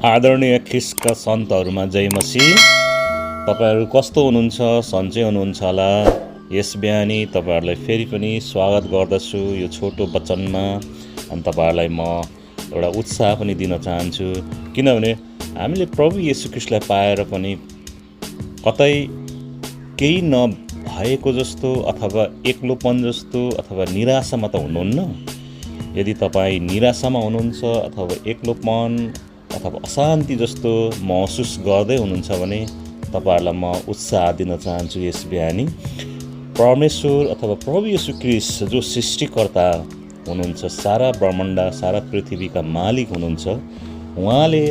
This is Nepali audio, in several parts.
आदरणीय ख्रिस्टका सन्तहरूमा जय मसीह। तपाईँहरू कस्तो हुनुहुन्छ? सन्चै हुनुहुन्छ होला। यस बिहानी तपाईँहरूलाई फेरि पनि स्वागत गर्दछु यो छोटो वचनमा। अनि तपाईँहरूलाई म एउटा उत्साह पनि दिन चाहन्छु, किनभने हामीले प्रभु येशू ख्रिस्टलाई पाएर पनि कतै केही नभएको जस्तो अथवा एक्लोपन जस्तो अथवा निराशामा त हुनुहुन्न। यदि तपाईँ निराशामा हुनुहुन्छ अथवा एक्लोपन अथवा अशान्ति जस्तो महसुस गर्दै हुनुहुन्छ भने तपाईँहरूलाई म उत्साह दिन चाहन्छु। यस बिहानी परमेश्वर अथवा प्रभु येशू ख्रिस्ट जो सृष्टिकर्ता हुनुहुन्छ, सारा ब्रह्माण्ड सारा पृथ्वीका मालिक हुनुहुन्छ, उहाँले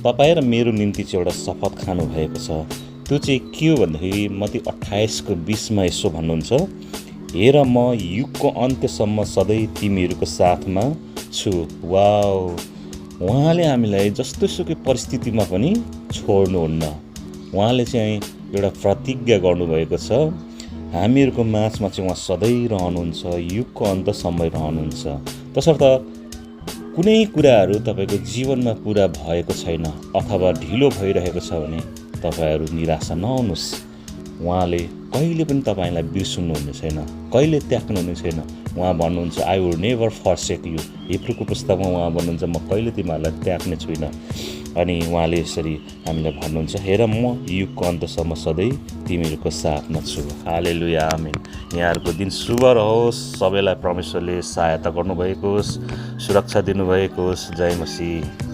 तपाईँ र मेरो निम्ति चाहिँ एउटा शपथ खानुभएको छ। त्यो चाहिँ के हो भन्दाखेरि मत्ती 28:20 यसो भन्नुहुन्छ, हेर म युगको अन्त्यसम्म सधैँ तिमीहरूको साथमा छु। वाउ! उहाँले हामीलाई जस्तोसुकै परिस्थितिमा पनि छोड्नुहुन्न। उहाँले चाहिँ एउटा प्रतिज्ञा गर्नुभएको छ, हामीहरूको माझमा चाहिँ उहाँ सधैँ रहनुहुन्छ, युगको अन्तसम्म रहनुहुन्छ। तसर्थ कुनै कुराहरू तपाईँको जीवनमा पुरा भएको छैन अथवा ढिलो भइरहेको छ भने तपाईँहरू निराशा नहुनुहोस्। उहाँले कहिले पनि तपाईँलाई बिर्सुनुहुने छैन, कहिले त्याग्नुहुने छैन। उहाँ भन्नुहुन्छ, आई विल नेभर फरसेक यु। हिब्रूको पुस्तकमा उहाँ भन्नुहुन्छ, म कहिले तिमीहरूलाई त्याग्ने छुइनँ। अनि उहाँले यसरी हामीलाई भन्नुहुन्छ, हेर म युगको अन्तसम्म सधैँ तिमीहरूको साथमा छु। हालेलुया, आमेन। यहाँहरूको दिन शुभ रहोस्। सबैलाई परमेश्वरले सहायता गर्नुभएको होस्, सुरक्षा दिनुभएको होस्। जय मसीह।